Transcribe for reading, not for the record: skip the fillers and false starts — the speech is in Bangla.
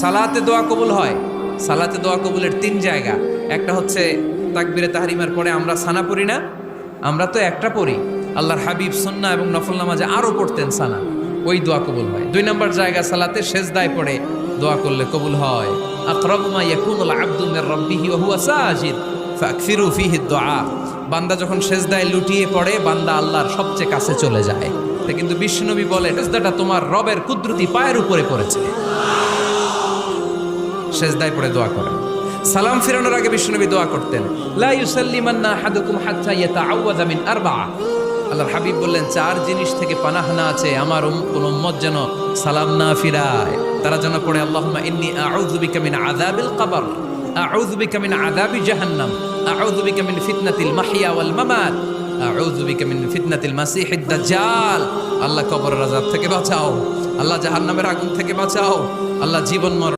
সালাতে দোয়া কবুল হয়। সালাতে দোয়া কবুলের 3 জায়গা। একটা হচ্ছে তাকবীরে তাহরিমার পরে আমরা সানা পড়ি না, আমরা তো একটা পড়ি। আল্লাহর হাবিব সুন্নাহ এবং নফল নামাজে আরো পড়তেন সানা, ওই দোয়া কবুল হয়। 2 নম্বর জায়গা সালাতে সেজদায় পড়ে দোয়া করলে কবুল হয়। আকরাবু মা ইয়াকুনুল আবদু মির রাব্বিহি ওয়া হুয়া সাজিদ ফাকসিরু ফিহি দুআ। বান্দা যখন সেজদায় লুটিয়ে পড়ে বান্দা আল্লাহর সবচেয়ে কাছে চলে যায়। তা কিন্তু বিশ্বনবী বলে সেজদাটা তোমার রবের কুদরতি পায়ের উপরে পড়েছে। সেজদায় পড়ে দোয়া করেন। সালাম ফিরানোর আগে বিশ্বনবী দোয়া করতেন, লা ইউসাল্লিমান্না আহাদুকুম হাত্তা ইয়াতাআওয়াযা মিন আরবা'a। আল্লাহর হাবিব বললেন 4 জিনিস থেকে পানাহ না আছে আমার কোন উম্মত যেন সালাম না ফিরায়। তারা যেন পড়ে আল্লাহুম্মা ইন্নী আউযু বিকা মিন আযাবিল কবর, আউযু বিকা মিন আযাবি জাহান্নাম, আউযু বিকা মিন ফিতনাতিল মাহইয়া ওয়াল মামাত, আউযু বিকা মিন ফিতনাতিল মাসিহিদ দাজ্জাল। আল্লাহ কবরের আযাব থেকে বাঁচাও, আল্লাহ জাহান্নামের আগুন থেকে বাঁচাও, আল্লাহ জীবন